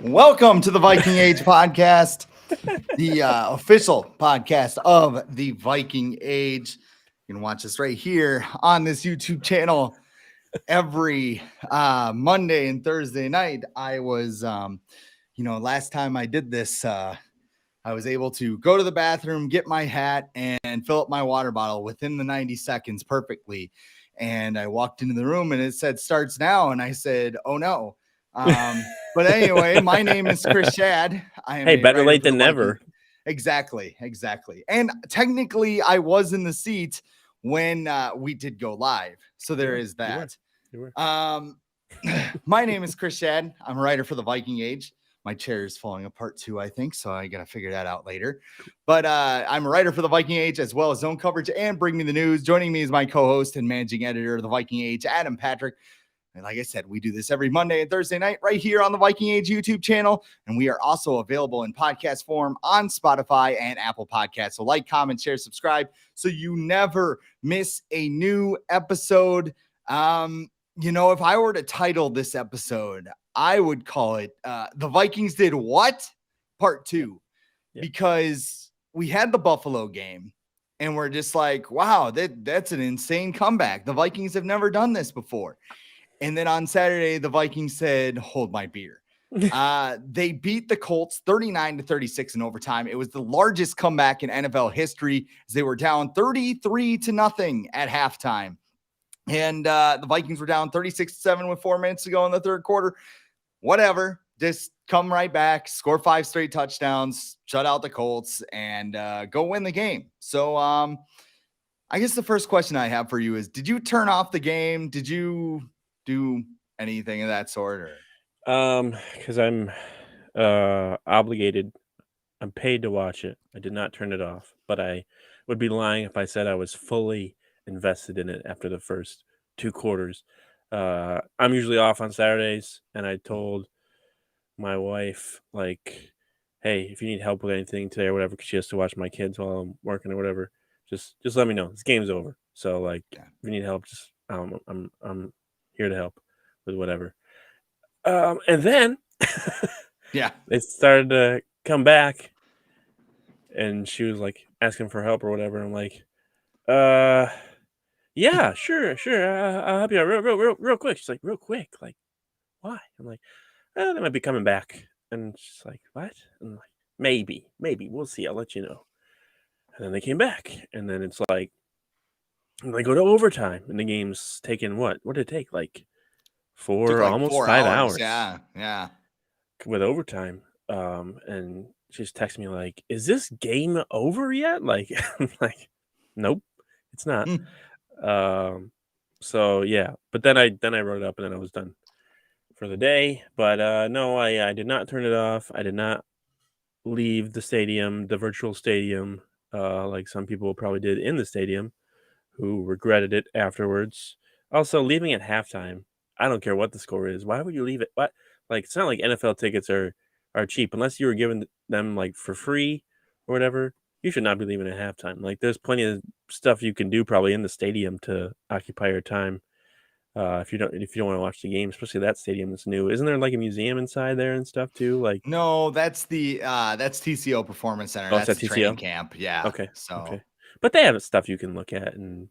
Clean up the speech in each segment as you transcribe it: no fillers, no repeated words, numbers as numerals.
Welcome to the Viking Age podcast, the official podcast of the Viking Age. You can watch us right here on this YouTube channel every Monday and Thursday night. I was, last time I did this, I was able to go to the bathroom, get my hat, and fill up my water bottle within the 90 seconds perfectly. And I walked into the room and it said starts now. And I said, oh no. But anyway, my name is Chris Schad. I am better late than never. Exactly. And technically, I was in the seat when we did go live. So there is that. You were. My name is Chris Schad. I'm a writer for the Viking Age. My chair is falling apart too, I think. So I got to figure that out later. But I'm a writer for the Viking Age as well as zone coverage and Bring Me the News. Joining me is my co-host and managing editor of the Viking Age, Adam Patrick. And like I said, we do this every Monday and Thursday night right here on the Viking Age YouTube channel. And we are also available in podcast form on Spotify and Apple Podcasts. So like, comment, share, subscribe so you never miss a new episode. If I were to title this episode, I would call it The Vikings Did What? Part 2. Yeah. Because we had the Buffalo game and we're just like, wow, that's an insane comeback. The Vikings have never done this before. And then on Saturday, the Vikings said, hold my beer. They beat the Colts 39-36 in overtime. It was the largest comeback in NFL history as they were down 33-0 at halftime. And the Vikings were down 36-7 with 4 minutes to go in the third quarter. Whatever. Just come right back, score 5 straight touchdowns, shut out the Colts, and go win the game. So I guess the first question I have for you is, did you turn off the game? Did you do anything of that sort? Because I'm obligated. I'm paid to watch it. I did not turn it off, but I would be lying if I said I was fully invested in it after the first 2 quarters. I'm usually off on Saturdays, and I told my wife, like, hey, if you need help with anything today or whatever, because she has to watch my kids while I'm working or whatever, just let me know. This game's over. So, like, if you need help, just I'm here to help with whatever. And then they started to come back, and she was like asking for help or whatever. I'm like, yeah, sure, I'll help you out real quick. She's like, real quick, like, why? I'm like, they might be coming back. And she's like, what? I'm like, maybe, we'll see. I'll let you know. And then they came back, and then it's like, they go to overtime, and the game's taking what did it take? Like almost 5 hours. Yeah. With overtime. And she's texting me like, is this game over yet? Like, I'm like, nope, it's not. So yeah, but then I wrote it up and then I was done for the day. But no, I did not turn it off. I did not leave the stadium, the virtual stadium, like some people probably did in the stadium who regretted it afterwards. Also, leaving at halftime, I don't care what the score is. Why would you leave it? What? Like, it's not like NFL tickets are cheap. Unless you were giving them, like, for free or whatever, you should not be leaving at halftime. Like, there's plenty of stuff you can do probably in the stadium to occupy your time if you don't want to watch the game, especially that stadium that's new. Isn't there, like, a museum inside there and stuff, too? Like, no, that's the that's TCO Performance Center. Oh, that's the training camp. Yeah. Okay. So, okay. But they have stuff you can look at and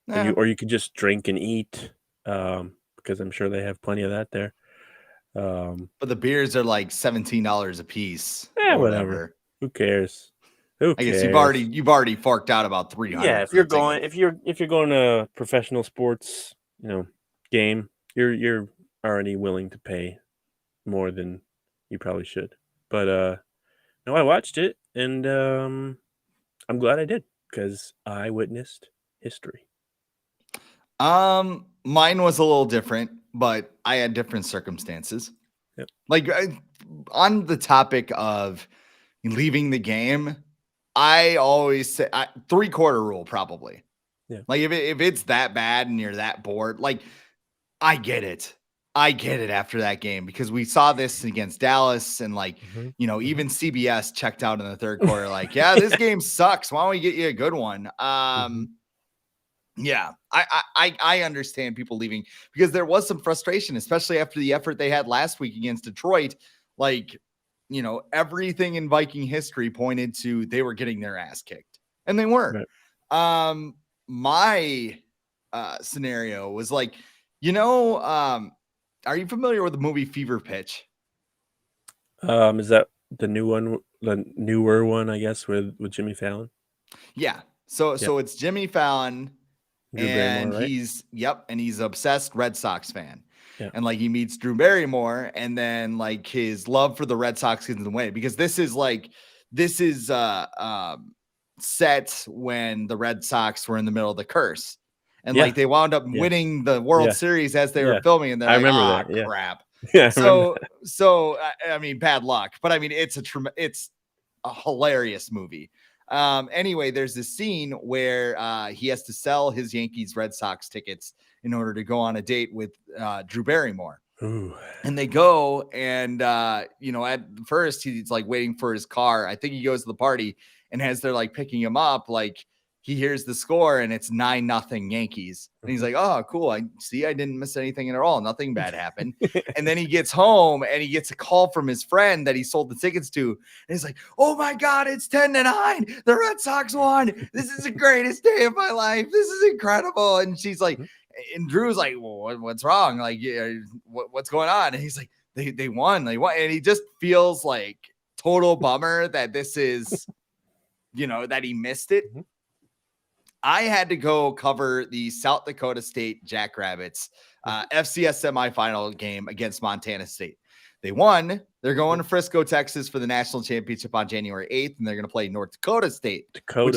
or you could just drink and eat, because I'm sure they have plenty of that there. But the beers are like $17 a piece. Whatever. Who cares? I guess you've already forked out about $300. Yeah, if you're going to professional sports, game, you're already willing to pay more than you probably should. But no, I watched it, and I'm glad I did because I witnessed history. Mine was a little different, but I had different circumstances. Yep. Like on the topic of leaving the game, I always say 3/4 rule probably. Yeah. Like if it's that bad and you're that bored, like I get it. After that game because we saw this against Dallas and even CBS checked out in the third quarter. Like, yeah, this game sucks. Why don't we get you a good one? Yeah, I understand people leaving because there was some frustration, especially after the effort they had last week against Detroit. Like, everything in Viking history pointed to they were getting their ass kicked, and they were. Right. My scenario was like, are you familiar with the movie Fever Pitch? Is that the new one, the newer one, I guess, with Jimmy Fallon? Yeah. So Yep. it's Jimmy Fallon, Drew Barrymore, and right? he's obsessed Red Sox fan. Yeah. And like he meets Drew Barrymore, and then like his love for the Red Sox gets in the way because this is set when the Red Sox were in the middle of the curse. And Yeah. like they wound up Yeah. winning the World Yeah. Series as they were Yeah. filming, and they're I like, remember that. Yeah. crap. Yeah, I remember So that. so I mean, bad luck, but I mean it's a hilarious movie. Anyway, there's this scene where he has to sell his Yankees Red Sox tickets in order to go on a date with Drew Barrymore. Ooh. And they go, and at first he's like waiting for his car. I think he goes to the party, and as they're like picking him up, like he hears the score and it's 9-0 Yankees. And he's like, oh, cool. I didn't miss anything at all. Nothing bad happened. And then he gets home and he gets a call from his friend that he sold the tickets to. And he's like, oh my God, it's 10-9. The Red Sox won. This is the greatest day of my life. This is incredible. And she's like, and Drew's like, well, what's wrong? Like, what's going on? And he's like, they won. And he just feels like total bummer that this is, that he missed it. Mhm. I had to go cover the South Dakota State Jackrabbits FCS semifinal game against Montana State. They won. They're going to Frisco, Texas for the national championship on January 8th, and they're going to play North Dakota State, which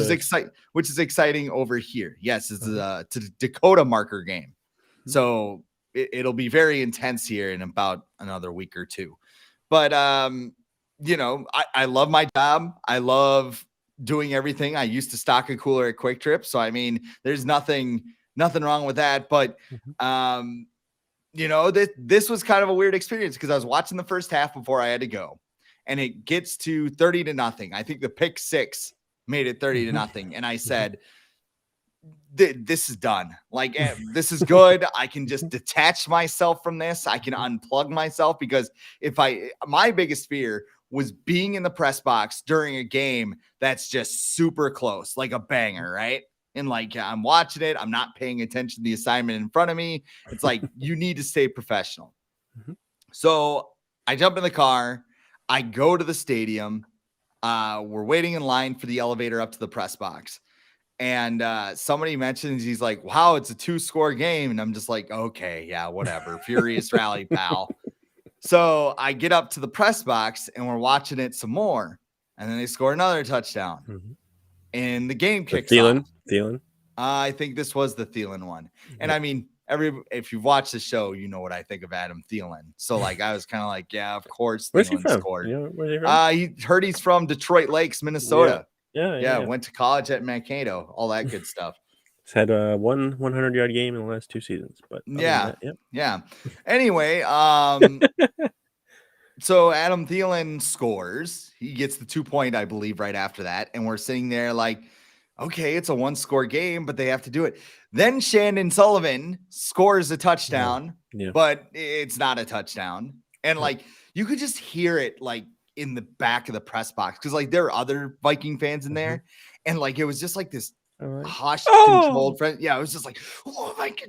is exciting over here. Yes, it's a Dakota marker game. So it'll be very intense here in about another week or two. But, I love my job. I love doing everything. I used to stock a cooler at Quick Trip. So, I mean, there's nothing wrong with that. But, this was kind of a weird experience because I was watching the first half before I had to go, and it gets to 30-0. I think the pick six made it 30-0. And I said, this is done. Like, this is good. I can just detach myself from this. I can unplug myself because my biggest fear was being in the press box during a game that's just super close, like a banger, right? And like, I'm watching it. I'm not paying attention to the assignment in front of me. It's like, you need to stay professional. So I jump in the car. I go to the stadium. We're waiting in line for the elevator up to the press box. And somebody mentions, he's like, wow, it's a 2-score game. And I'm just like, okay, yeah, whatever. Furious rally, pal. So I get up to the press box and we're watching it some more. And then they score another touchdown. And the game kicks off. Thielen? I think this was the Thielen one. And I mean, if you've watched the show, you know what I think of Adam Thielen. So like, I was kind of like, yeah, of course. Where's he Thielen from? scored. Where's he from? He heard he's from Detroit Lakes, Minnesota. Yeah. Went to college at Mankato, all that good stuff. He's had one 100-yard game in the last 2 seasons, but yeah. Yeah. Anyway, so Adam Thielen scores. He gets the 2-point, I believe, right after that, and we're sitting there like, okay, it's a 1-score game, but they have to do it. Then Shandon Sullivan scores a touchdown, but it's not a touchdown, and like you could just hear it like in the back of the press box because like there are other Viking fans in there, and like it was just like this hushed, controlled friend. Yeah, it was just like, oh my God,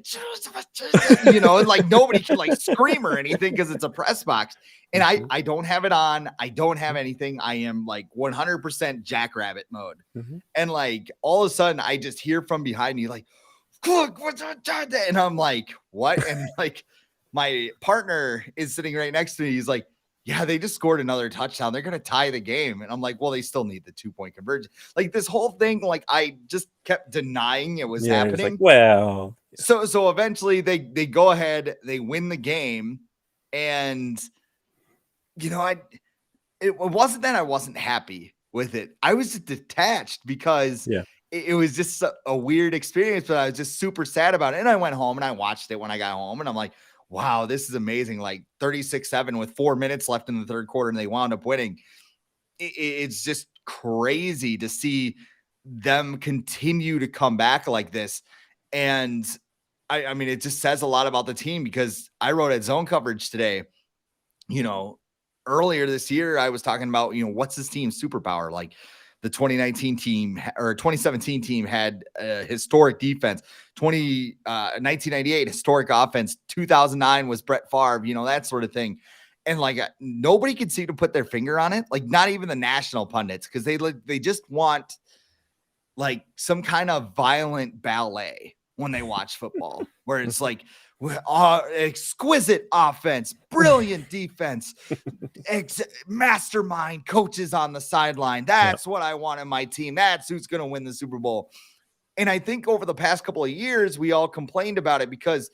and like nobody can like scream or anything because it's a press box. And I don't have it on. I don't have anything. I am like 100% jackrabbit mode. And like all of a sudden I just hear from behind me like, look, what's that? And I'm like, what? And like my partner is sitting right next to me. He's like, yeah, they just scored another touchdown. They're going to tie the game. And I'm like, well, they still need the 2-point conversion. Like this whole thing, like I just kept denying it was happening. Like, well, so eventually they go ahead, they win the game. And, it wasn't that I wasn't happy with it. I was just detached because it was just a weird experience, but I was just super sad about it. And I went home and I watched it when I got home and I'm like, wow, this is amazing. Like 36-7 with 4 minutes left in the third quarter and they wound up winning. It's just crazy to see them continue to come back like this. And I mean, it just says a lot about the team because I wrote at Zone Coverage today, earlier this year, I was talking about, what's this team's superpower? Like the 2019 team or 2017 team had a historic defense, 1998 historic offense, 2009 was Brett Favre, that sort of thing. And like nobody could seem to put their finger on it, like not even the national pundits, because they just want like some kind of violent ballet when they watch football, where it's like exquisite offense, brilliant defense, mastermind coaches on the sideline. That's what I want in my team. That's who's going to win the Super Bowl. And I think over the past couple of years, we all complained about it because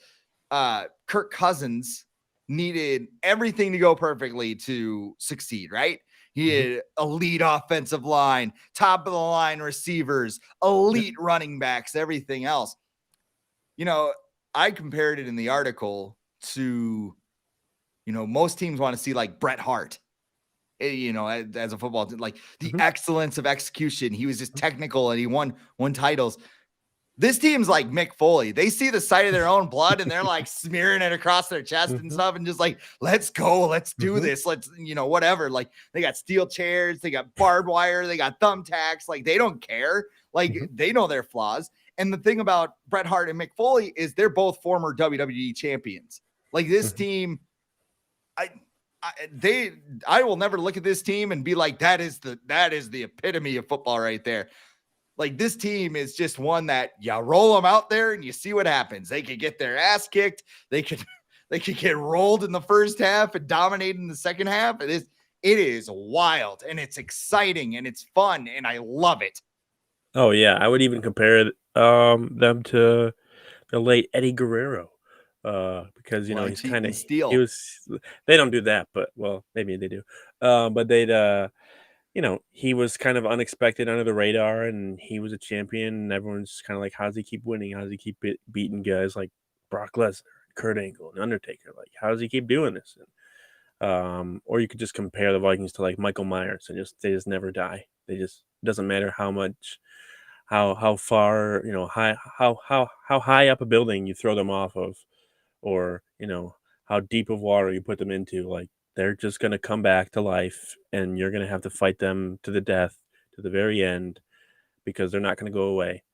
Kirk Cousins needed everything to go perfectly to succeed, right? He had elite offensive line, top of the line receivers, elite running backs, everything else. I compared it in the article to, most teams want to see like Bret Hart, as a football team, like the excellence of execution. He was just technical and he won titles. This team's like Mick Foley. They see the sight of their own blood and they're like smearing it across their chest and stuff and just like, let's go, let's do this. Let's, whatever. Like they got steel chairs, they got barbed wire, they got thumbtacks. Like they don't care. Like they know their flaws. And the thing about Bret Hart and Mick Foley is they're both former WWE champions. Like this team, I will never look at this team and be like, that is the epitome of football right there. Like this team is just one that you roll them out there and you see what happens. They could get their ass kicked. They could get rolled in the first half and dominate in the second half. It is wild and it's exciting and it's fun and I love it. Oh yeah, I would even compare them to the late Eddie Guerrero, because he's kind of They don't do that, but well, maybe they do. But they'd he was kind of unexpected under the radar, and he was a champion, and everyone's kind of like, how does he keep winning? How does he keep beating guys like Brock Lesnar, Kurt Angle, and Undertaker? Like, how does he keep doing this? And, or you could just compare the Vikings to like Michael Myers, and they just never die. Doesn't matter how much, how far, how high up a building you throw them off of, or how deep of water you put them into. Like, they're just going to come back to life, and you're going to have to fight them to the death, to the very end, because they're not going to go away.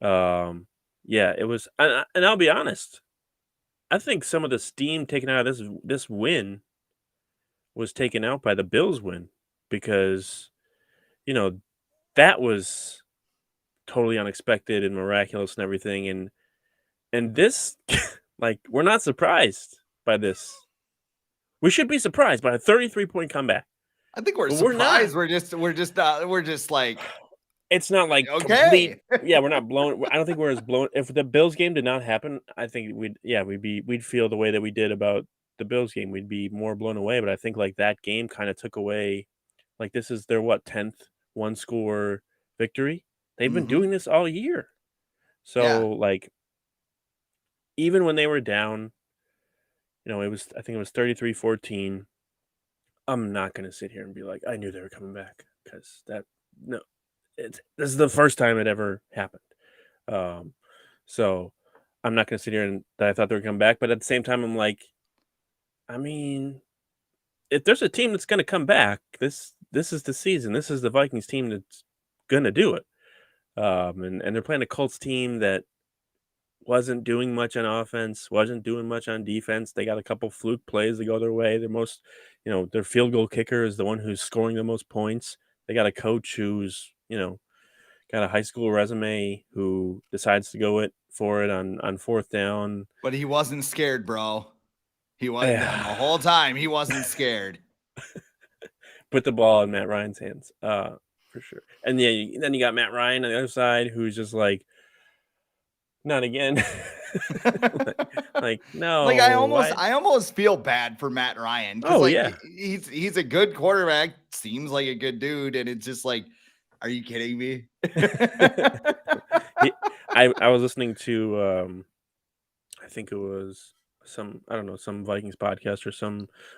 Yeah, it was, and I'll be honest, I think some of the steam taken out of this win was taken out by the Bills win, because that was totally unexpected and miraculous and everything, and this like, we're not surprised by this. We should be surprised by a 33-point comeback. I think we're surprised. We're just like, it's not like okay. Yeah, we're not blown. I don't think we're as blown. If the Bills game did not happen, I think we'd feel the way that we did about the Bills game. We'd be more blown away. But I think like that game kind of took away, like, this is their 10th one-score victory. They've been doing this all year. So like, even when they were down, I think it was 33-14. I'm not going to sit here and be like, I knew they were coming back, because this is the first time it ever happened. So I'm not going to sit here and that I thought they were coming back. But at the same time, I'm like, I mean, if there's a team that's going to come back, this is the season. This is the Vikings team that's going to do it. And they're playing a Colts team that wasn't doing much on offense, wasn't doing much on defense. They got a couple fluke plays that go their way. Their field goal kicker is the one who's scoring the most points. They got a coach who's, got a high school resume, who decides to go for it on fourth down. But he wasn't scared, bro. He wasn't the whole time. He wasn't scared. Put the ball in Matt Ryan's hands, for sure. And then you got Matt Ryan on the other side, who's just like, not again. like no. Like I almost feel bad for Matt Ryan. Oh yeah, he's a good quarterback. Seems like a good dude, and it's just like, are you kidding me? I was listening to I think it was some Vikings podcast or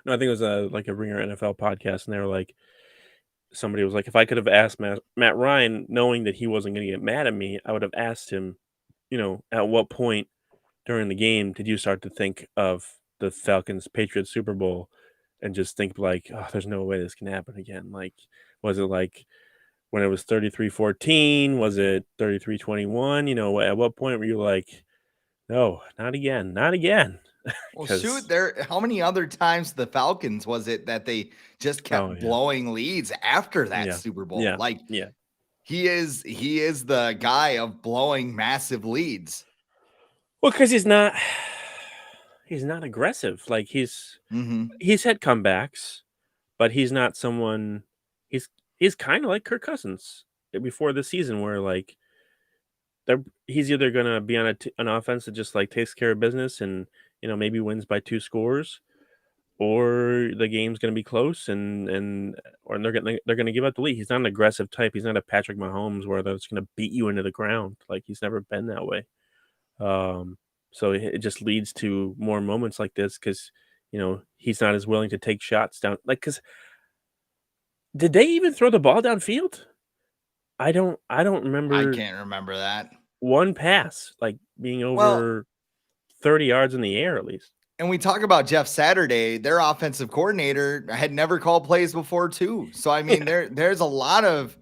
I think it was a Ringer NFL podcast, and they were like, somebody was like, if I could have asked Matt Ryan, knowing that he wasn't going to get mad at me, I would have asked him, at what point during the game did you start to think of the Falcons Patriots Super Bowl and just think like, oh, there's no way this can happen again? Like, was it like when it was 33-14? Was it 33-21? At what point were you like, no, not again, not again? Well, shoot, Because, how many other times the Falcons was it that they just oh, kept yeah. blowing leads after that Yeah. Super Bowl? Yeah. Like Yeah. he is the guy of blowing massive leads. Well, because he's not aggressive. Like, Mm-hmm. he's had comebacks, but he's not someone. He's he's kind of like Kirk Cousins before the season, where like he's either gonna be on an offense that just like takes care of business and maybe wins by 2 scores, or the game's gonna be close and or they're gonna give up the lead. He's not an aggressive type. He's not a Patrick Mahomes where that's gonna beat you into the ground. Like, he's never been that way. Um, so it just leads to more moments like this because he's not as willing to take shots down. Like, because did they even throw the ball downfield? I don't I remember can't remember that. one pass like being Well, over 30 yards in the air at least. and we talk about Jeff Saturday, their offensive coordinator had never called plays before too. So I mean, Yeah, there's a lot of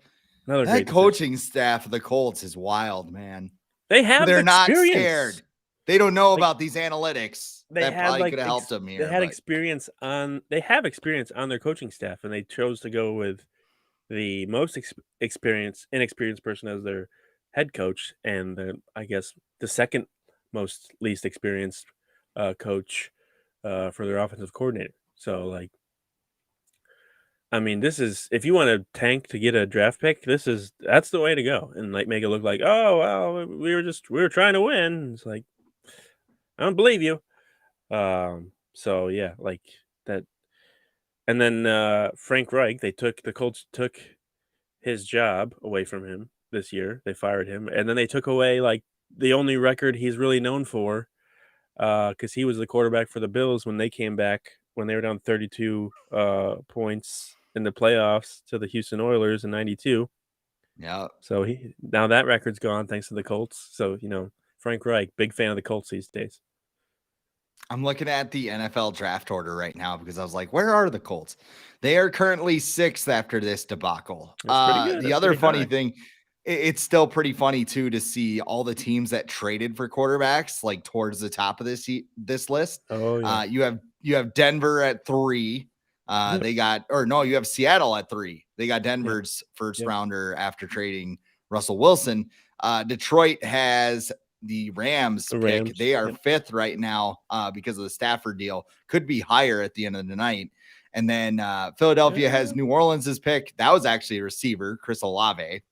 another that great decision. coaching staff of the Colts is wild, man. They have the They're not experience. scared. They don't know Like, about these analytics they that had probably like could have helped them they here, had but experience they have experience on their coaching staff, and they chose to go with the most inexperienced person as their head coach, and I guess the second most least experienced coach for their offensive coordinator. So, like, I mean, this is if you want to tank to get a draft pick, that's the way to go, and like make it look like, oh well, we were trying to win. It's like, I don't believe you. So yeah, like that, and then Frank Reich, the Colts took his job away from him this year. They fired him, and then they took away like the only record he's really known for, because he was the quarterback for the Bills when they came back when they were down 32 points in the playoffs to the Houston Oilers in '92. yeah. So now that record's gone thanks to the Colts. So Frank Reich, big fan of the Colts these days. I'm looking at the NFL draft order right now because I was like, where are the Colts? They are currently 6th after this debacle. That's pretty good. The That's other pretty funny high. thing, it's still pretty funny too to see all the teams that traded for quarterbacks like towards the top of this list. Oh yeah. You have Denver at 3. Yep. You have Seattle at 3. They got Yep. Denver's first Yep. rounder after trading Russell Wilson. Detroit has the Rams The pick. Rams. They are Yep. 5th right now because of the Stafford deal. Could be higher at the end of the night. And then Philadelphia has New Orleans's pick. That was actually a receiver, Chris Olave.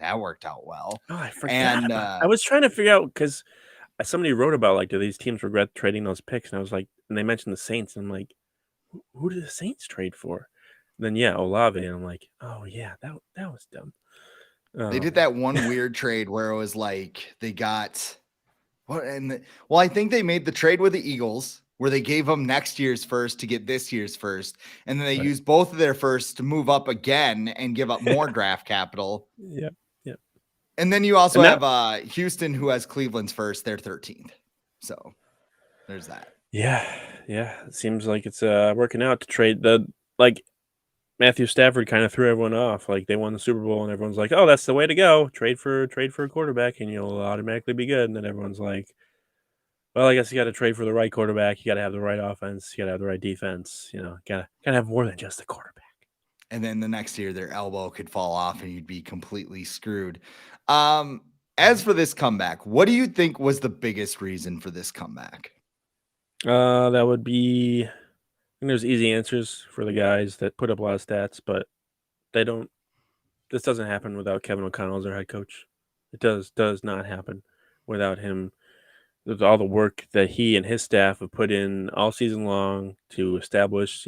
That worked out well. Oh, I forgot And about. I was trying to figure out because somebody wrote about like, do these teams regret trading those picks? And I was like, and they mentioned the Saints, and I'm like, who did the Saints trade for? And then yeah, Olave, and I'm like, oh yeah, that was dumb. they did that one weird trade where it was like they got what I think they made the trade with the Eagles where they gave them next year's first to get this year's first, and then they Right. used both of their firsts to move up again and give up more draft capital. Yep. Yep. And then you also And have Houston, who has Cleveland's first. They're 13th. So there's that. yeah, it seems like it's working out to trade like Matthew Stafford kind of threw everyone off. Like, they won the Super Bowl, and everyone's like, "Oh, that's the way to go. Trade for a quarterback, and you'll automatically be good." And then everyone's like, "Well, I guess you got to trade for the right quarterback. You got to have the right offense. You got to have the right defense. Gotta have more than just a quarterback." And then the next year, their elbow could fall off, and you'd be completely screwed. As for this comeback, what do you think was the biggest reason for this comeback? That would be. I think there's easy answers for the guys that put up a lot of stats, but they don't. This doesn't happen without Kevin O'Connell as their head coach. It does not happen without him. With all the work that he and his staff have put in all season long to establish,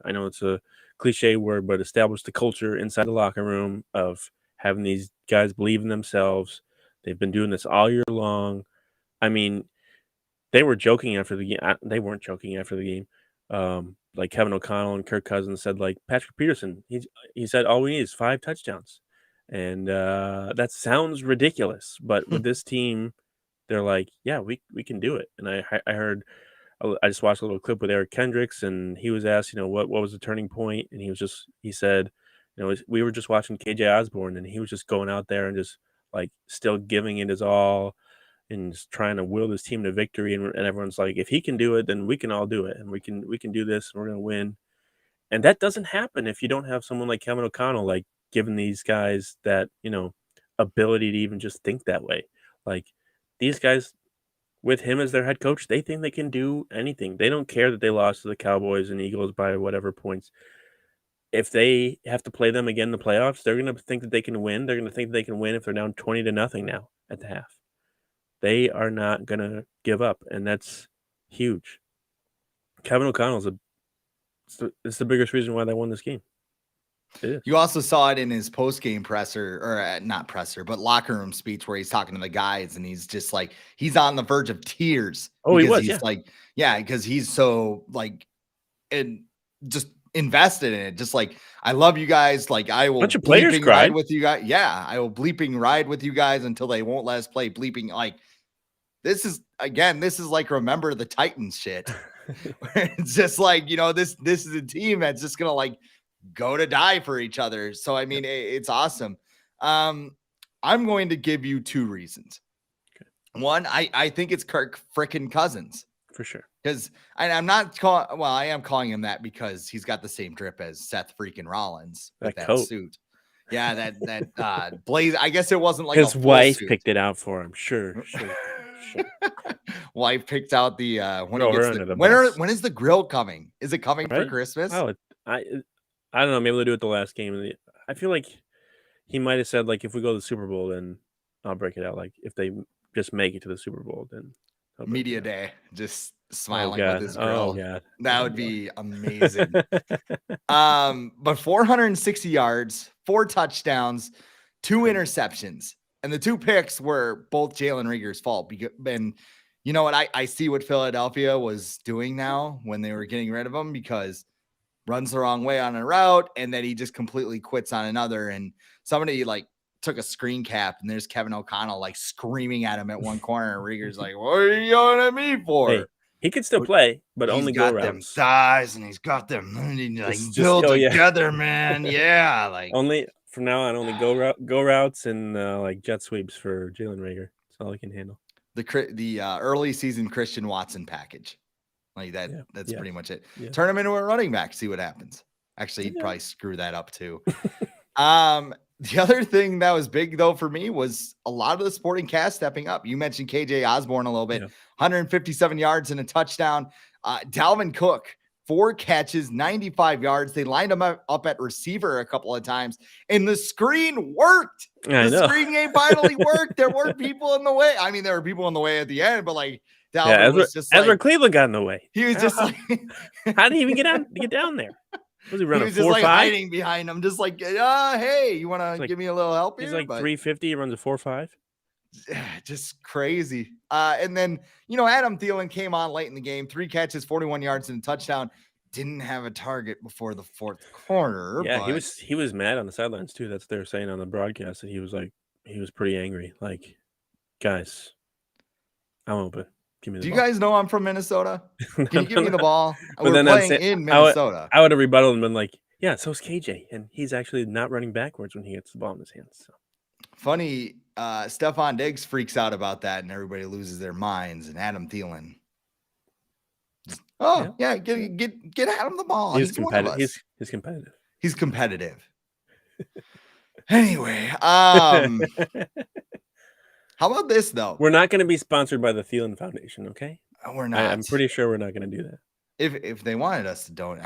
I know it's a cliche word, but establish the culture inside the locker room of having these guys believe in themselves. They've been doing this all year long. I mean, they were joking after the game. They weren't joking after the game. Like, Kevin O'Connell and Kirk Cousins said, like, Patrick Peterson, he said all we need is 5 touchdowns. And that sounds ridiculous, but with this team, they're like, yeah, we can do it. And I heard, I just watched a little clip with Eric Kendricks, and he was asked, what was the turning point, and he said, we were just watching KJ Osborne, and he was just going out there and just like still giving it his all and just trying to will this team to victory, and everyone's like, if he can do it, then we can all do it, and we can do this, and we're gonna win. And that doesn't happen if you don't have someone like Kevin O'Connell, like giving these guys that, ability to even just think that way. Like these guys, with him as their head coach, they think they can do anything. They don't care that they lost to the Cowboys and Eagles by whatever points. If they have to play them again in the playoffs, they're going to think that they can win. They're going to think they can win if they're down 20-0 now at the half. They are not going to give up, and that's huge. Kevin O'Connell's it's the biggest reason why they won this game. It is. You also saw it in his post-game presser, or not presser, but locker room speech where he's talking to the guys, and he's just like, he's on the verge of tears. Oh, he was, he's yeah. like, yeah, because he's so like, and just invested in it. Just like, I love you guys. Like, I will bunch of players bleeping ride with you guys. Yeah, I will bleeping ride with you guys until they won't let us play bleeping. Like, this is like, remember the Titans shit. It's just like, this is a team that's just gonna like go to die for each other. So I mean, it's awesome. I'm going to give you two reasons. Okay. One, I think it's Kirk frickin' Cousins for sure, because I'm not calling. Well, I am calling him that because he's got the same drip as Seth freaking Rollins with that suit. Yeah, that blaze. I guess it wasn't like his wife picked it out for him. Sure. Wife picked out the when is the grill coming? Is it coming for Christmas? Oh, I don't know. Maybe they'll do it the last game. I feel like he might have said, like, if we go to the Super Bowl, then I'll break it out. Like, if they just make it to the Super Bowl, then media day, just smiling with his grill. Oh god, that would be amazing. But 460 yards, 4 touchdowns, 2 interceptions, and the 2 picks were both Jalen Reagor's fault. And you know what? I see what Philadelphia was doing now when they were getting rid of him, because runs the wrong way on a route, and then he just completely quits on another. And somebody like took a screen cap, and there's Kevin O'Connell like screaming at him at one corner, and Reagor's like, "What are you yelling at me for?" Hey, he could still play, but only go routes. Them thighs, and he's got them like built together, man. Yeah, like only from now on, only go routes and like jet sweeps for Jalen Reagor. That's all he can handle. The early season Christian Watson package. Like that, that's pretty much it. Yeah. Turn him into a running back, see what happens. Actually, he'd probably screw that up too. The other thing that was big though for me was a lot of the supporting cast stepping up. You mentioned KJ Osborne a little bit, 157 yards and a touchdown. Dalvin Cook, 4 catches, 95 yards. They lined him up at receiver a couple of times, and the screen worked. The screen game finally worked. There weren't people in the way. I mean, there were people in the way at the end, but like, Dalvin was just Ezra Cleveland got in the way. He was just like, how did he even get down there? Was he running? He was just like hiding behind him, just like, hey, you want to give me a little help here? He's like 350. He runs a 4.5. Just crazy. And then Adam Thielen came on late in the game, 3 catches, 41 yards, and a touchdown. Didn't have a target before the 4th quarter. Yeah, he was mad on the sidelines too. That's what they were saying on the broadcast, that he was pretty angry. Like, guys, I'm open. Give me the ball. Do you guys know I'm from Minnesota? Can you give me the ball? We're playing in Minnesota. I would have rebutted and been like, yeah, so's KJ. And he's actually not running backwards when he gets the ball in his hands. So. Funny, Stephon Diggs freaks out about that, and everybody loses their minds. And Adam Thielen, get Adam the ball. He's competitive. He's competitive. He's competitive. Anyway, how about this though? We're not going to be sponsored by the Thielen Foundation, okay? We're not. I'm pretty sure we're not going to do that. If they wanted us to donate,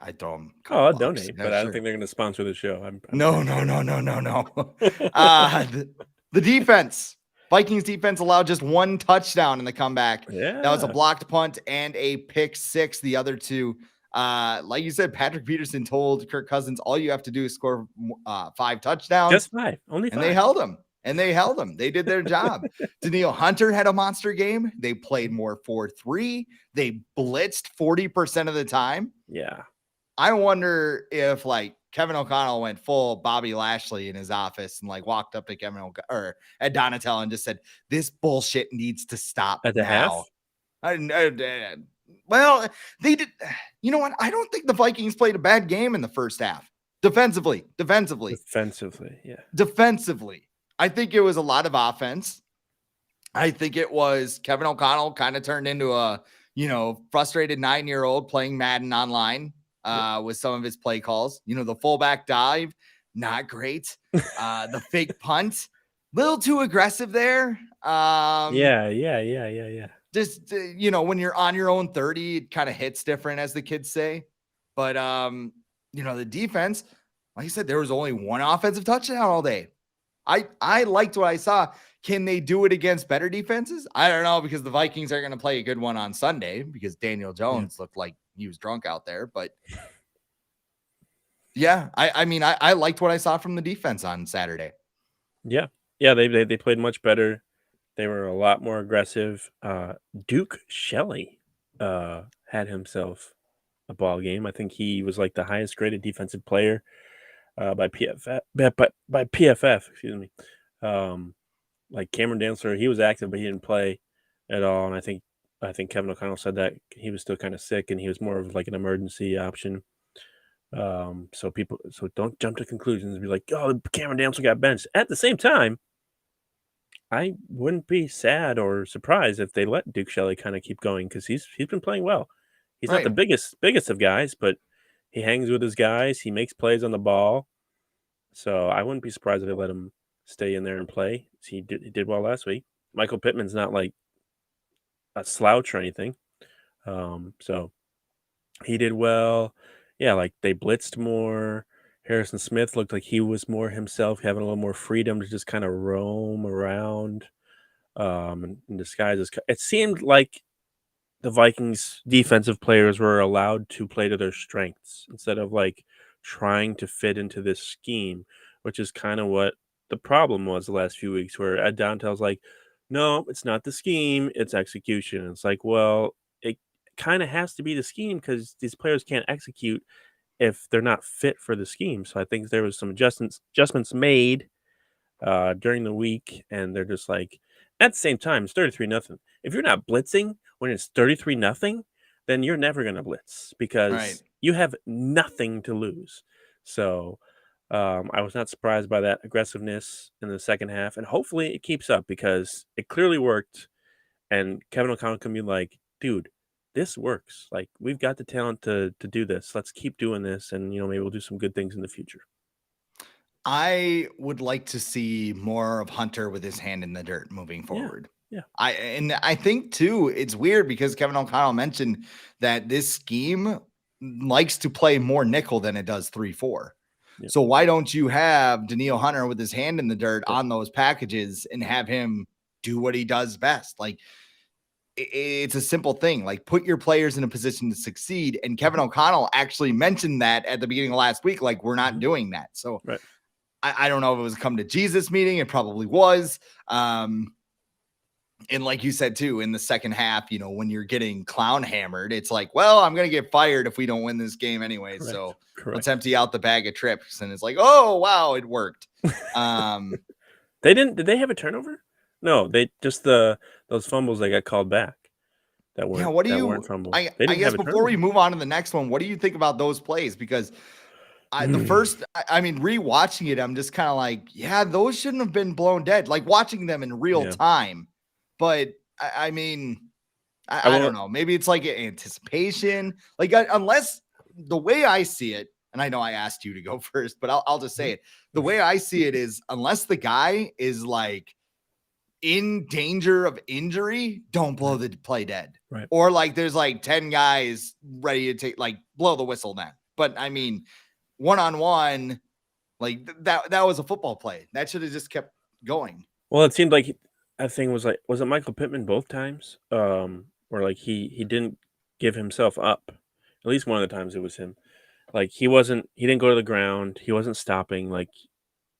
I'd throw them. I'll donate, but I don't think they're going to sponsor the show. No. The defense, Vikings defense allowed just 1 touchdown in the comeback. Yeah, that was a blocked punt and a pick 6. The other 2, like you said, Patrick Peterson told Kirk Cousins, all you have to do is score 5 touchdowns. Just 5, only 5. And they held him. They did their job. Daniil Hunter had a monster game. They played more 4-3. They blitzed 40% of the time. Yeah. I wonder if like Kevin O'Connell went full Bobby Lashley in his office and like walked up to or at Donatello and just said, "This bullshit needs to stop At the now." half? Well, they did. You know what? I don't think the Vikings played a bad game in the first half. Defensively. Defensively, yeah. Defensively. I think it was a lot of offense. I think it was Kevin O'Connell kind of turned into a, frustrated 9-year-old playing Madden online with some of his play calls. The fullback dive, not great. The fake punt, little too aggressive there. Yeah. Just, when you're on your own 30, it kind of hits different, as the kids say. But, the defense, like I said, there was only one offensive touchdown all day. I liked what I saw. Can they do it against better defenses? I don't know, because the Vikings are going to play a good one on Sunday because Daniel Jones looked like he was drunk out there. But yeah, I liked what I saw from the defense on Saturday. Yeah. They played much better. They were a lot more aggressive. Duke Shelley had himself a ball game. I think he was like the highest graded defensive player by PFF. By PFF, excuse me. Like Cameron Dantzler, he was active, but he didn't play at all. And I think Kevin O'Connell said that he was still kind of sick, and he was more of like an emergency option. So don't jump to conclusions and be like, "Oh, Cameron Dantzler got benched." At the same time, I wouldn't be sad or surprised if they let Duke Shelley kind of keep going, because he's been playing well. He's not the biggest of guys, but he hangs with his guys. He makes plays on the ball. So I wouldn't be surprised if they let him stay in there and play. He did well last week. Michael Pittman's not like a slouch or anything. So he did well. Yeah, like they blitzed more. Harrison Smith looked like he was more himself, having a little more freedom to just kind of roam around and disguise his. It seemed like the Vikings defensive players were allowed to play to their strengths instead of like trying to fit into this scheme, which is kind of what the problem was the last few weeks, where Ed Downtel's like, no, it's not the scheme, it's execution. It's like, well, it kind of has to be the scheme because these players can't execute if they're not fit for the scheme. So I think there was some adjustments made during the week, and they're just like, at the same time, it's 33-0. If you're not blitzing when it's 33-0, then you're never going to blitz because you have nothing to lose. So I was not surprised by that aggressiveness in the second half, and hopefully it keeps up because it clearly worked. And Kevin O'Connell can be like, dude, this works. Like, we've got the talent to do this. Let's keep doing this, and maybe we'll do some good things in the future. I would like to see more of Hunter with his hand in the dirt moving forward. Yeah. I think too, it's weird because Kevin O'Connell mentioned that this scheme likes to play more nickel than it does 3-4. Yep. So why don't you have Danielle Hunter with his hand in the dirt on those packages and have him do what he does best? Like, it's a simple thing. Like, put your players in a position to succeed. And Kevin O'Connell actually mentioned that at the beginning of last week. Like, we're not doing that. So I don't know if it was a come to Jesus meeting. It probably was. And like you said, too, in the second half, when you're getting clown hammered, it's like, well, I'm going to get fired if we don't win this game anyway. So let's empty out the bag of trips. And it's like, oh, wow, it worked. Did they have a turnover? No, they just those fumbles they got called back. That weren't, weren't fumbles. I guess before we move on to the next one, what do you think about those plays? Because rewatching it, I'm just kind of like, yeah, those shouldn't have been blown dead. Like watching them in real time. But I don't know. Maybe it's like anticipation. Like unless the way I see it, and I know I asked you to go first, but I'll just say it. The way I see it is, unless the guy is like in danger of injury, don't blow the play dead. Right. Or like there's like 10 guys ready to take, like, blow the whistle then. But I mean, one-on-one, like that was a football play. That should have just kept going. Well, it seemed like that thing was like, was it Michael Pittman both times? Where like he didn't give himself up. At least one of the times it was him. Like he didn't go to the ground. He wasn't stopping. Like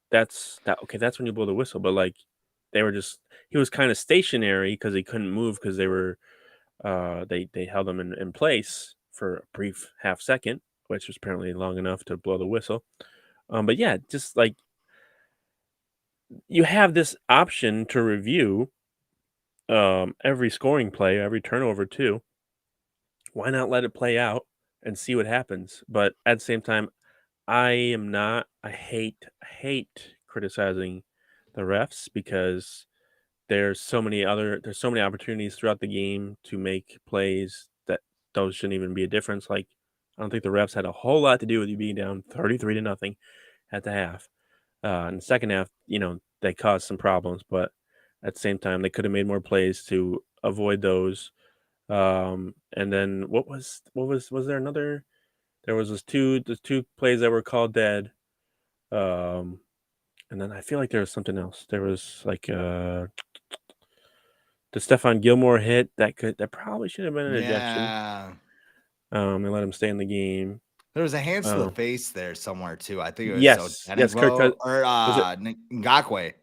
that's when you blow the whistle. But like he was kind of stationary because he couldn't move because they were they held him in place for a brief half second. which was apparently long enough to blow the whistle. But yeah, just like you have this option to review every scoring play, every turnover too. Why not let it play out and see what happens? But at the same time, I am not. I hate criticizing the refs because there's so many opportunities throughout the game to make plays that those shouldn't even be a difference. Like I don't think the refs had a whole lot to do with you being down 33 to nothing at the half. In the second half, they caused some problems, but at the same time, they could have made more plays to avoid those. And then was there another? There was the two plays that were called dead. Um, and then I feel like there was something else. There was like the Stephon Gilmore hit that probably should have been an ejection. Yeah. And let him stay in the game. There was a hands to the Um, face there somewhere too. I think it was yes, Kirk Odenigbo or was it? Ngakwe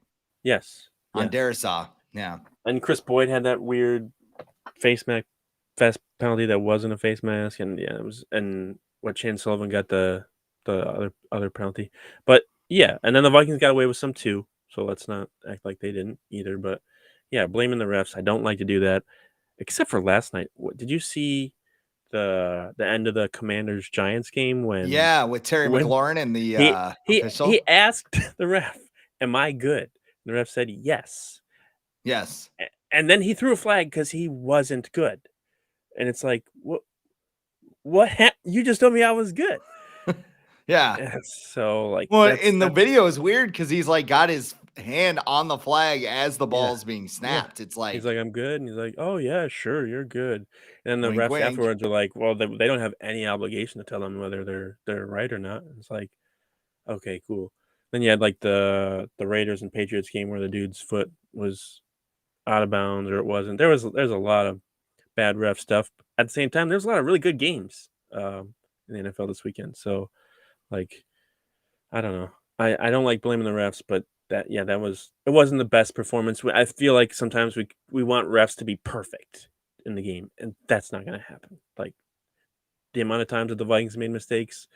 Yes, on yes. Darisaw. Yeah. And Chris Boyd had that weird face mask fast penalty that wasn't a face mask, and yeah, it was. And what Shane Sullivan got the other penalty, but yeah, and then the Vikings got away with some too. So let's not act like they didn't either. But yeah, blaming the refs, I don't like to do that, except for last night. Did you see the end of the Commanders Giants game Yeah, with Terry when McLaurin and the he official. asked the ref, "Am I good?" The ref said yes, Yes. and then he threw a flag because he wasn't good. And it's like, you just told me I was good. Yeah. So like Well, that's in the video is weird because he's like got his hand on the flag as the yeah. ball's being Yeah. snapped. It's He's like like, I'm good. And he's like, oh yeah, sure, you're good. And then the wink refs wink. afterwards are like, well, they don't have any obligation to tell them whether they're right or not. It's like, okay, cool. Then you had like the Raiders and Patriots game where the dude's foot was out of bounds or it wasn't. There's a lot of bad ref stuff. At the same time, there's a lot of really good games in the NFL this weekend. So like I don't know. I don't like blaming the refs, but it wasn't the best performance. I feel like sometimes we want refs to be perfect in the game, and that's not going to happen. Like the amount of times that the Vikings made mistakes,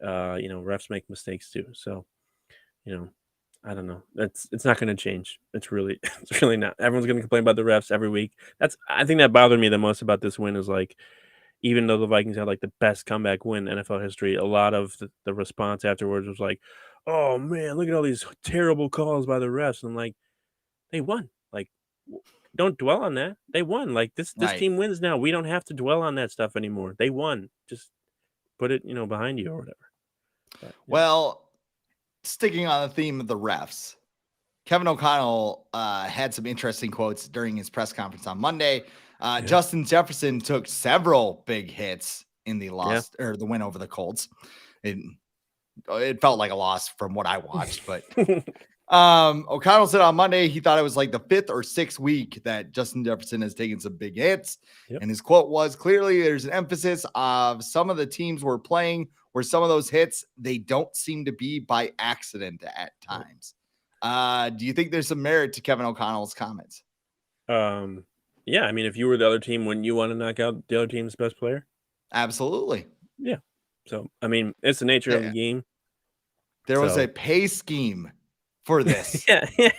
refs make mistakes too. So, you know, I don't know. It's not going to change. It's really it's really not. Everyone's going to complain about the refs every week. I think that bothered me the most about this win is like even though the Vikings had like the best comeback win in NFL history, a lot of the response afterwards was like, "Oh man, look at all these terrible calls by the refs." And I'm like, they won. Like, don't dwell on that. They won. Like this Right. team wins now. We don't have to dwell on that stuff anymore. They won. Just put it, behind you or whatever. But Well, sticking on the theme of the refs, Kevin O'Connell had some interesting quotes during his press conference on Monday. yeah, Justin Jefferson took several big hits in the yeah. loss or the win over the Colts. It felt like a loss from what I watched, but O'Connell said on Monday he thought it was like the 5th or 6th week that Justin Jefferson has taken some big hits. Yep. And his quote was clearly there's an emphasis of some of the teams we're playing where some of those hits, they don't seem to be by accident at times. Do you think there's some merit to Kevin O'Connell's comments? Yeah. I mean, if you were the other team, wouldn't you want to knock out the other team's best player? Absolutely. Yeah. So I mean, it's the nature of the Yeah. game. There was So a pay scheme for this. yeah, yeah.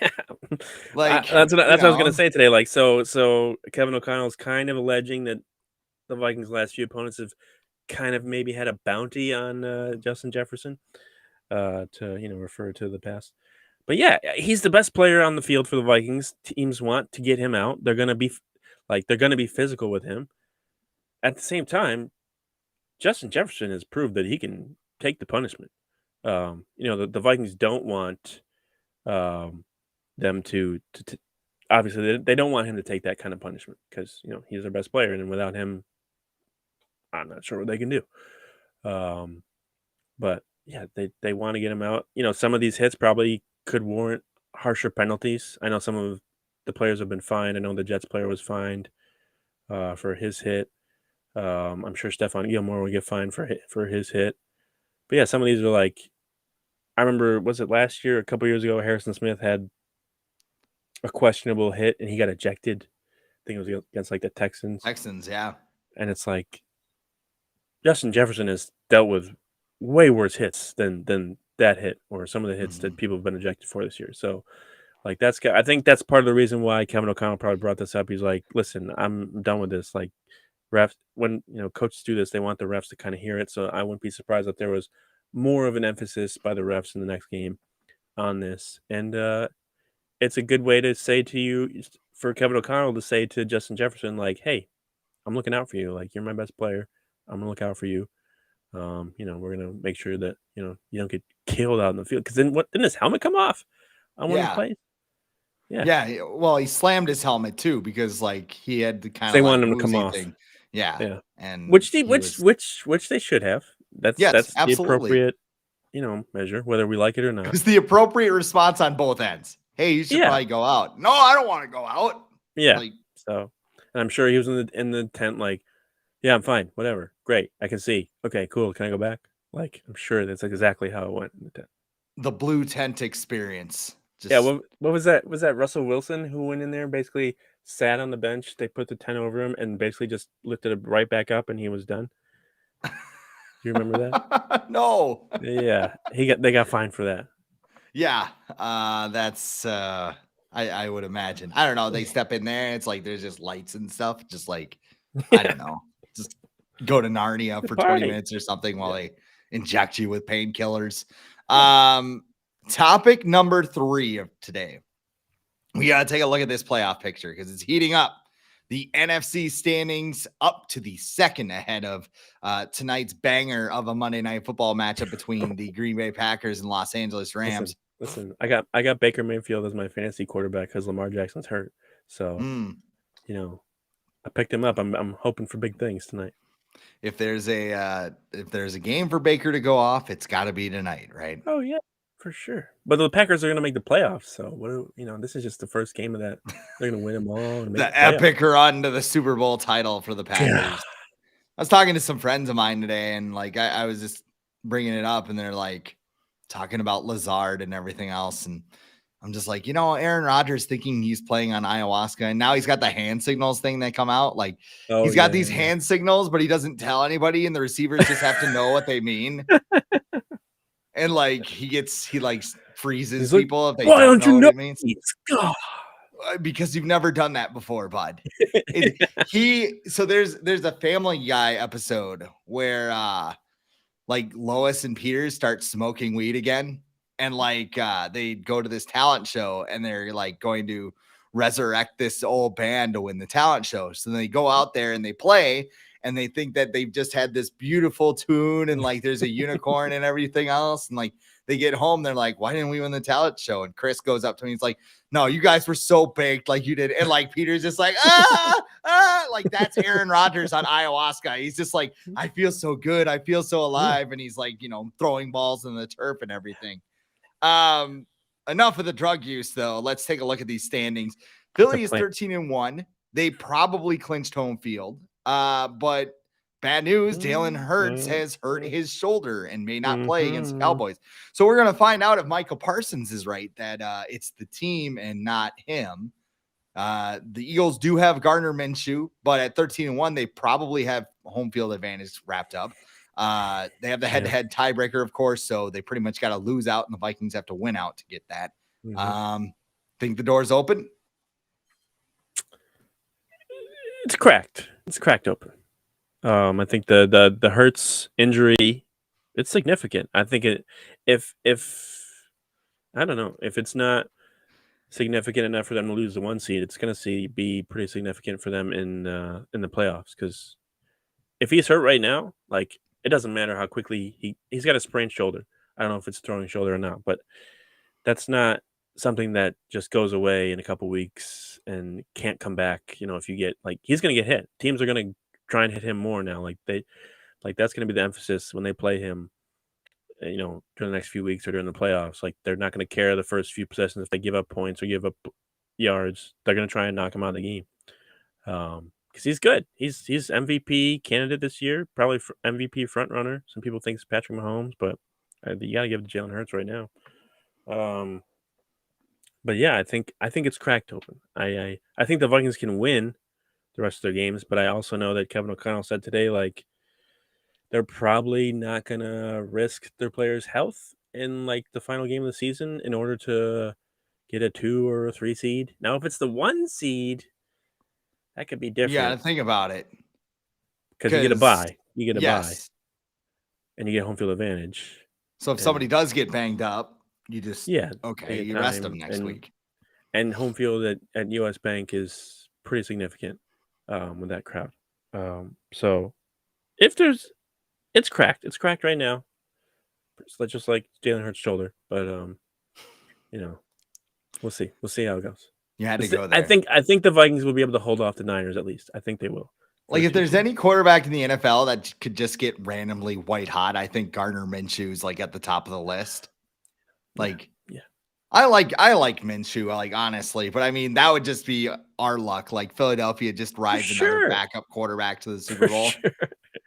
Like, That's what I was gonna say today. Like, so Kevin O'Connell's kind of alleging that the Vikings' last few opponents have kind of maybe had a bounty on Justin Jefferson, to refer to the past. But yeah, he's the best player on the field for the Vikings. Teams want to get him out. They're gonna be physical with him. At the same time, Justin Jefferson has proved that he can take the punishment. The Vikings don't want um, them to obviously they don't want him to take that kind of punishment because he's their best player, and without him, I'm not sure what they can do. But yeah, they want to get him out. Some of these hits probably could warrant harsher penalties. I know some of the players have been fined. I know the Jets player was fined for his hit. I'm sure Stephon Gilmore will get fined for his hit. But yeah, some of these are like I remember, was it last year, a couple years ago, Harrison Smith had a questionable hit and he got ejected. I think it was against like the Texans. Texans, yeah. And it's like, Justin Jefferson has dealt with way worse hits than that hit or some of the hits that people have been ejected for this year. So, like I think that's part of the reason why Kevin O'Connell probably brought this up. He's like, listen, I'm done with this. Like, refs, when coaches do this, they want the refs to kind of hear it. So I wouldn't be surprised if there was more of an emphasis by the refs in the next game on this. And it's a good way to say to you, for Kevin O'Connell to say to Justin Jefferson, like, hey, I'm looking out for you. Like, you're my best player. I'm gonna look out for you. We're gonna make sure that you don't get killed out in the field. Because then what? Didn't his helmet come off on one of the Yeah. plays? Yeah. Well, he slammed his helmet too because like he had the kind They of like wanted him to come woozy off. thing. Yeah. Yeah, And which they he was which they should have. yes, That's the absolutely. appropriate measure, whether we like it or It not. was the appropriate response on both ends. Hey, you should Yeah, probably go out. No, I don't want to go out. yeah. Like, So, and I'm sure he was in the tent like, yeah, I'm fine, whatever, great, I can see. Okay, cool. Can I go back? Like, I'm sure that's exactly how it went in the tent. the blue tent experience. Yeah, Just what was that? Was that Russell Wilson who went in there and basically sat on the bench? They put the tent over him and basically just lifted it right back up, and he was done. Do you remember that? no. Yeah, they got fined for that. Yeah. That's I would imagine. I don't know. They step in there and it's like there's just lights and stuff. Just like I don't know. Just go to Narnia for 20 minutes or something while they inject you with painkillers. Topic number 3 of today. We got to take a look at this playoff picture because it's heating up. The NFC standings up to the second ahead of tonight's banger of a Monday Night Football matchup between the Green Bay Packers and Los Angeles Rams. Listen, I got Baker Mayfield as my fantasy quarterback because Lamar Jackson's hurt. So, I picked him up. I'm hoping for big things tonight. If there's a game for Baker to go off, it's got to be tonight, right? Oh yeah, for sure. But the Packers are going to make the playoffs, so this is just the first game of that. They're going to win them all and make the epic run to the Super Bowl title for the Packers. Yeah. I was talking to some friends of mine today, and like I was just bringing it up, and they're like talking about Lazard and everything else, and I'm just like, Aaron Rodgers thinking he's playing on ayahuasca, and now he's got the hand signals thing that come out. Like he's got these hand signals, but he doesn't tell anybody, and the receivers just have to know what they mean. And like he freezes people if they don't know what it means. Because you've never done that before, bud. So there's a Family Guy episode where like Lois and Peter start smoking weed again, and like they go to this talent show and they're like going to resurrect this old band to win the talent show. So they go out there and they play, and they think that they've just had this beautiful tune and like there's a unicorn and everything else, and like they get home, they're like, why didn't we win the talent show? And Chris goes up to me, he's like, no, you guys were so baked like you did. And like Peter's just like, like that's Aaron Rodgers on ayahuasca. He's just like, I feel so good, I feel so alive. And he's like, throwing balls in the turf and everything. Enough of the drug use though. Let's take a look at these standings. Philly is 13-1. They probably clinched home field. But bad news, Jalen Hurts has hurt his shoulder and may not play against the Cowboys. So we're going to find out if Michael Parsons is right, that it's the team and not him. The Eagles do have Gardner Minshew, but at 13-1, they probably have home field advantage wrapped up. They have the head-to-head tiebreaker, of course, so they pretty much got to lose out, and the Vikings have to win out to get that. Think the door's open? It's cracked. It's cracked open. I think the Hurts injury, it's significant. I think if I don't know, if it's not significant enough for them to lose the 1 seed, it's going to be pretty significant for them in the playoffs. Because if he's hurt right now, like it doesn't matter how quickly he's got a sprained shoulder. I don't know if it's throwing shoulder or not, but that's not something that just goes away in a couple weeks and can't come back. If you get he's going to get hit. Teams are going to try and hit him more now. That's going to be the emphasis when they play him. During the next few weeks or during the playoffs, like they're not going to care the first few possessions if they give up points or give up yards. They're going to try and knock him out of the game. Because he's good. He's MVP candidate this year, probably MVP front runner. Some people think it's Patrick Mahomes, but you got to give it to Jalen Hurts right now. But yeah, I think it's cracked open. I think the Vikings can win the rest of their games, but I also know that Kevin O'Connell said today, like, they're probably not gonna risk their players' health in like the final game of the season in order to get a 2 or a 3 seed. Now, if it's the 1 seed, that could be You got to different think about it. because you get a Because, bye. You get a bye, yes. and you get home field advantage. So if somebody And does get banged up, you just, yeah, they okay, get you rest them time, next week. and home field at US Bank is pretty significant with that crowd. So if there's, it's cracked. It's cracked right now. It's just like Jalen Hurts' shoulder, but you know, we'll see. We'll see how it goes. You had to go I there. think the Vikings will be able to hold off the Niners at least. I think they will. For Like, the if 2 there's seed. any quarterback in the NFL that could just get randomly white hot, I think Gardner Minshew's like at the top of the list. Like, yeah. I like Minshew, like, honestly, but I mean that would just be our luck. Like Philadelphia just rides another Sure. backup quarterback to the For Super Bowl. sure.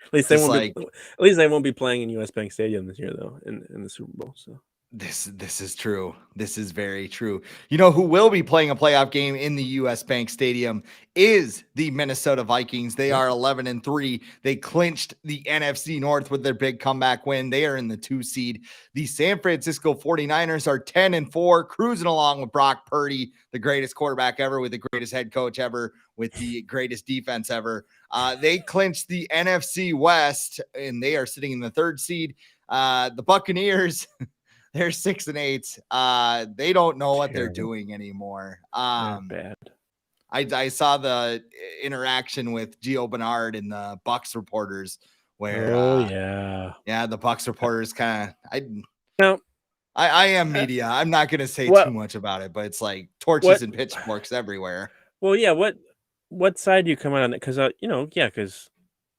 At least Just like, they won't be playing in US Bank Stadium this year though in the Super Bowl. So this is true. This is very true. You know who will be playing a playoff game in the US Bank Stadium is the Minnesota Vikings. They Yep. are 11-3. They clinched the NFC North with their big comeback win. They are in the 2 seed. The San Francisco 49ers are 10-4, cruising along with Brock Purdy, the greatest quarterback ever, with the greatest head coach ever, with the greatest defense ever. They clinched the NFC West, and they are sitting in the 3rd seed. The Buccaneers, they're 6-8. They don't know what they're doing anymore. they're bad. I saw the interaction with Gio Bernard and the Bucks reporters where, the Bucks reporters kind of, I am media. I'm not going to say too much about it, but it's like torches and pitchforks everywhere. Well, yeah. What side do you come out on? Because because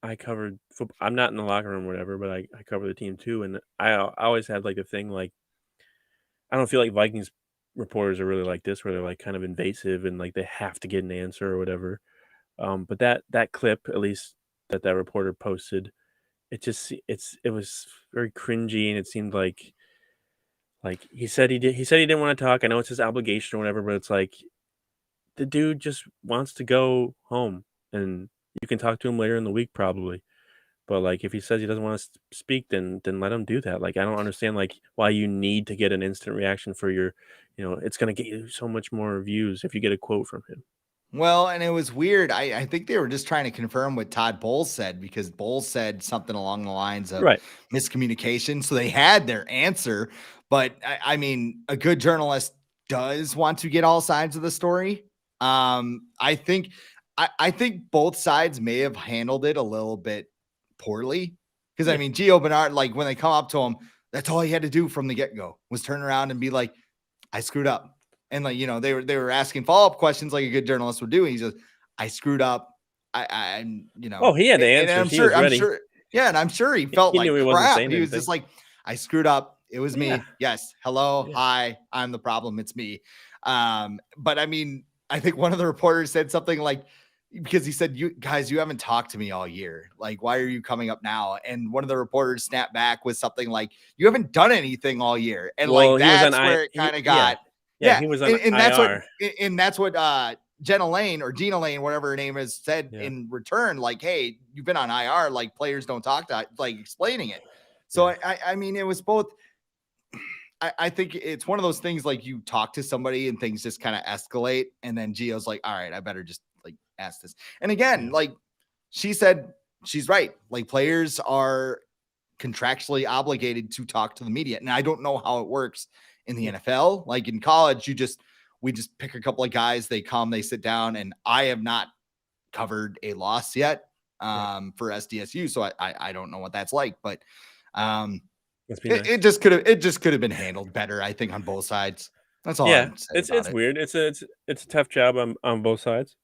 I covered football. I'm not in the locker room or whatever, but I cover the team too, and I always had like a thing like I don't feel like Vikings reporters are really like this, where they're like kind of invasive and like they have to get an answer or whatever. But that clip, at least that reporter posted, it was very cringy, and it seemed like he said he didn't want to talk. I know it's his obligation or whatever, but it's like the dude just wants to go home, and you can talk to him later in the week probably. But like if he says he doesn't want to speak, then let him do that. Like I don't understand like why you need to get an instant reaction for your, it's gonna get you so much more views if you get a quote from him. Well, and it was weird. I think they were just trying to confirm what Todd Bowles said, because Bowles said something along the lines of Right. miscommunication. So they had their answer. But I mean, a good journalist does want to get all sides of the story. I think both sides may have handled it a little bit poorly. Because I mean, Gio Bernard, like when they come up to him, that's all he had to do from the get-go was turn around and be like, I screwed up. And like, they were asking follow-up questions like a good journalist would do. And he says, I screwed up. Oh, he had the and answers. I'm sure. Yeah. And I'm sure he felt He like knew he wasn't crap. saying He was anything. just like, I screwed up. It was me. Yeah. Yes. Hello. Yeah. Hi. I'm the problem. It's me. But I mean, I think one of the reporters said something like, because he said, you guys, you haven't talked to me all year. Like, why are you coming up now? And one of the reporters snapped back with something like, you haven't done anything all year. And Well, like, he was on that's where it kind of got. Yeah, he was on and IR. that's what Jenna Lane or Dina Lane, whatever her name is, said in return, like, hey, you've been on IR, like players don't talk to, like, explaining it. So I mean, it was both. I think it's one of those things like you talk to somebody and things just kind of escalate, and then Gio's like, all right, I better just like ask this. And again, like she said, she's right. Like players are contractually obligated to talk to the media. And I don't know how it works in the NFL. Like in college, we just pick a couple of guys, they come, they sit down, and I have not covered a loss yet for SDSU. So I don't know what that's like, but it just could have been handled better, I think, on both sides. That's all. Yeah, it's weird. It's a tough job on both sides,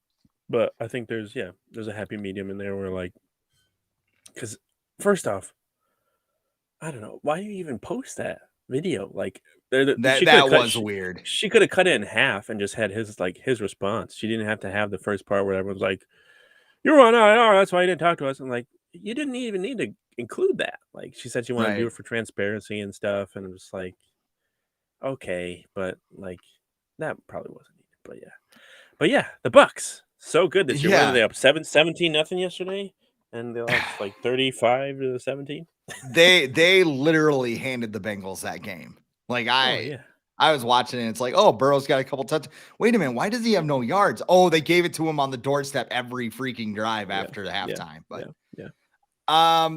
but I think there's a happy medium in there where like, because first off, I don't know why you even post that video. Like that was weird. She could have cut it in half and just had his response. She didn't have to have the first part where everyone's like, "You're on IR, that's why you didn't talk to us." And like, you didn't even need to include that. Like she said, she wanted to do it for transparency and stuff, and it was like, okay, but like that probably wasn't needed. But yeah, the Bucks so good this year. What are they up 17-0 yesterday? and they lost like 35-17. They literally handed the Bengals that game. Like Oh yeah. I was watching it. It's like, oh, Burrow's got a couple touchdowns. Wait a minute, why does he have no yards? Oh, they gave it to him on the doorstep every freaking drive after the halftime. But Yeah.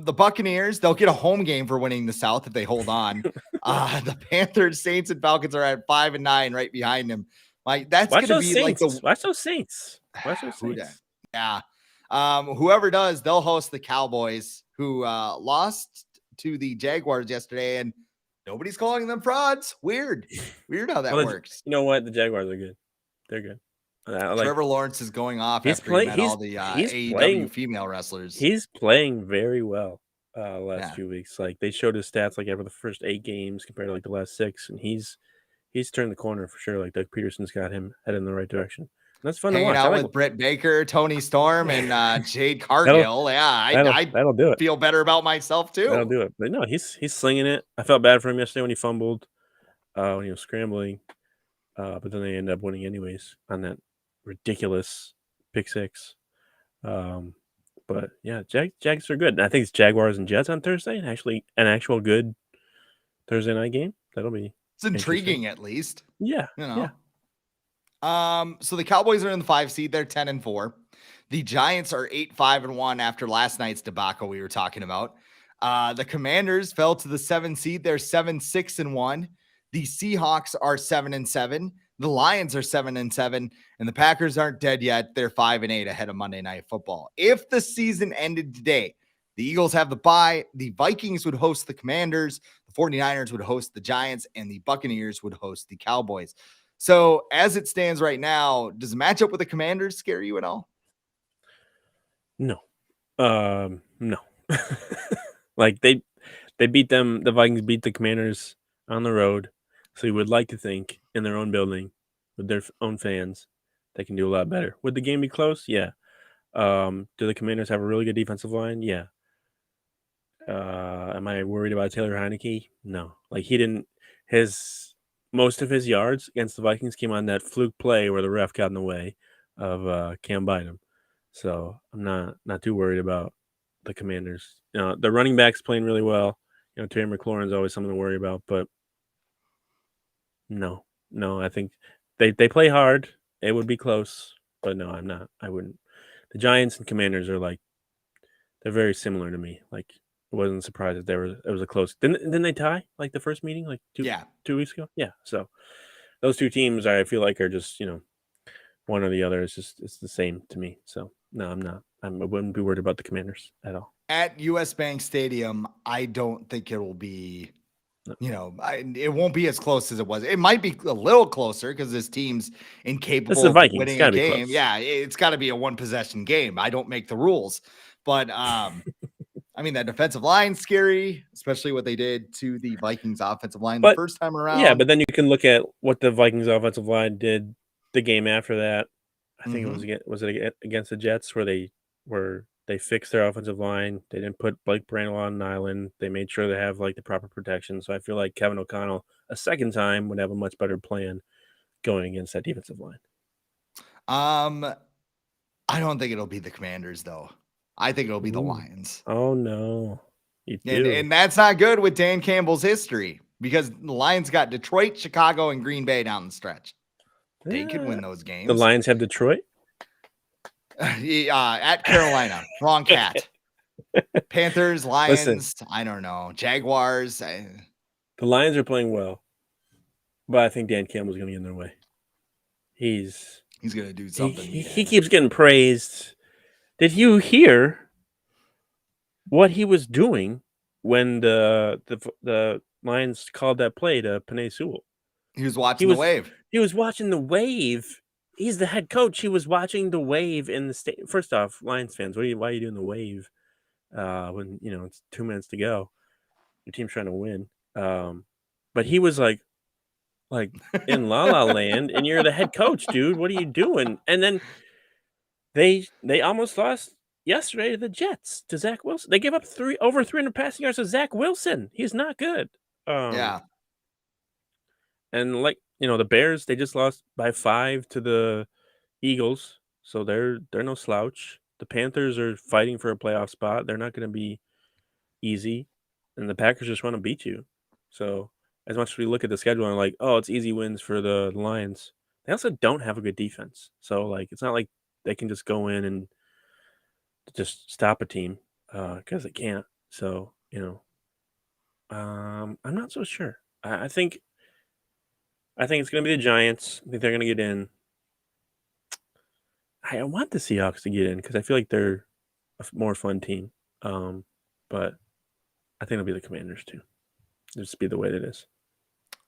the Buccaneers, they'll get a home game for winning the South if they hold on. The Panthers, Saints, and Falcons are at 5 and 9, right behind them. Like that's Watch gonna those be like Saints. the Watch those Saints. Watch those who dat? Saints. Yeah. Whoever does, they'll host the Cowboys, who lost to the Jaguars yesterday, and nobody's calling them frauds. Weird how that works. You know what? The Jaguars are good. They're good. Trevor Lawrence is going off he's after he playing. met all the AEW female wrestlers. He's playing very well last Yeah. few weeks. Like they showed his stats like after the first 8 games compared to like the last 6, and he's turned the corner for sure. Like Doug Peterson's got him headed in the right direction. And that's fun Hanging to watch. out with Britt Baker, Tony Storm, and Jade Cargill. That'll do it. Feel better about myself too. That'll do it. But no, he's slinging it. I felt bad for him yesterday when he fumbled, when he was scrambling, but then they ended up winning anyways on that ridiculous pick 6. But yeah, Jags are good. And I think it's Jaguars and Jets on Thursday, and actually an actual good Thursday night game. That'll be intriguing at least. Yeah. Yeah. So the Cowboys are in the 5 seed. They're 10 and 4. The Giants are 8-5-1 after last night's debacle we were talking about. The Commanders fell to the 7 seed. They're 7-6-1. The Seahawks are 7-7. The Lions are 7-7, and the Packers aren't dead yet. They're 5-8 ahead of Monday Night Football. If the season ended today, the Eagles have the bye. The Vikings would host the Commanders. The 49ers would host the Giants, and the Buccaneers would host the Cowboys. So as it stands right now, does the matchup with the Commanders scare you at all? No. No. Like they beat them. The Vikings beat the Commanders on the road. So you would like to think in their own building with their own fans, they can do a lot better. Would the game be close? Yeah. Do the Commanders have a really good defensive line? Yeah. Am I worried about Taylor Heineke? No. Like most of his yards against the Vikings came on that fluke play where the ref got in the way of Cam Bynum. So I'm not too worried about the Commanders. The running back's playing really well. Terry McLaurin's always something to worry about, but no, I think they play hard. It would be close, but no, I'm not. I wouldn't. The Giants and Commanders are they're very similar to me. Like, I wasn't surprised that it was a close. Didn't they tie like the first meeting like 2 weeks ago? Yeah. So those two teams I feel like are just one or the other. It's the same to me. So no, I'm not. I wouldn't be worried about the Commanders at all. At US Bank Stadium, I don't think it will be. It won't be as close as it was. It might be a little closer because this team's incapable of winning a game. Yeah, it's got to be a 1-possession game. I don't make the rules, but that defensive line's scary, especially what they did to the Vikings offensive line the first time around. Yeah, but then you can look at what the Vikings offensive line did the game after that. I think it was against the Jets where they fixed their offensive line. They didn't put Blake Brandel on an island. They made sure they have the proper protection. So I feel like Kevin O'Connell a second time would have a much better plan going against that defensive line. I don't think it'll be the Commanders though. I think it'll be the Lions. Oh no. And that's not good with Dan Campbell's history because the Lions got Detroit, Chicago, and Green Bay down the stretch. They could win those games. The Lions have Detroit? At Carolina. Wrong cat. Panthers, Lions, listen, I don't know. Jaguars. The Lions are playing well, but I think Dan Campbell's going to get in their way. He's going to do something. He keeps getting praised. Did you hear what he was doing when the Lions called that play to Penei Sewell? He was watching the wave. He was watching the wave. He's the head coach. He was watching the wave in the state. First off, Lions fans, why are you doing the wave when it's 2 minutes to go? Your team's trying to win. But he was like in La La Land, and you're the head coach, dude. What are you doing? And then they almost lost yesterday to the Jets, to Zach Wilson. They gave up over 300 passing yards to Zach Wilson. He's not good. Yeah. And the Bears, they just lost by 5 to the Eagles, so they're no slouch. The Panthers are fighting for a playoff spot. They're not going to be easy, and the Packers just want to beat you. So as much as we look at the schedule and like, oh, it's easy wins for the Lions, they also don't have a good defense. So like, it's not like they can just go in and just stop a team because they can't. So I'm not so sure. I think it's going to be the Giants. I think they're going to get in. I want the Seahawks to get in because I feel like they're a more fun team. But I think it'll be the Commanders too. It'll just be the way it is.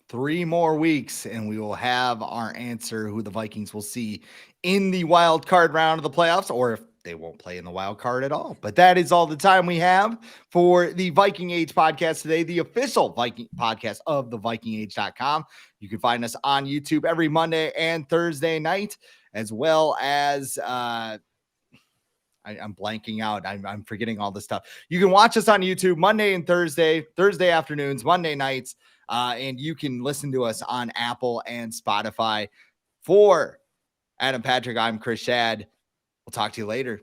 3 more weeks, and we will have our answer who the Vikings will see in the wild card round of the playoffs, or if they won't play in the wild card at all. But that is all the time we have for the Viking Age podcast today, the official Viking podcast of the VikingAge.com. You can find us on YouTube every Monday and Thursday night, as well as I'm blanking out. I'm forgetting all this stuff. You can watch us on YouTube Monday and Thursday afternoons, Monday nights, and you can listen to us on Apple and Spotify. For Adam Patrick, I'm Chris Schad. We'll talk to you later.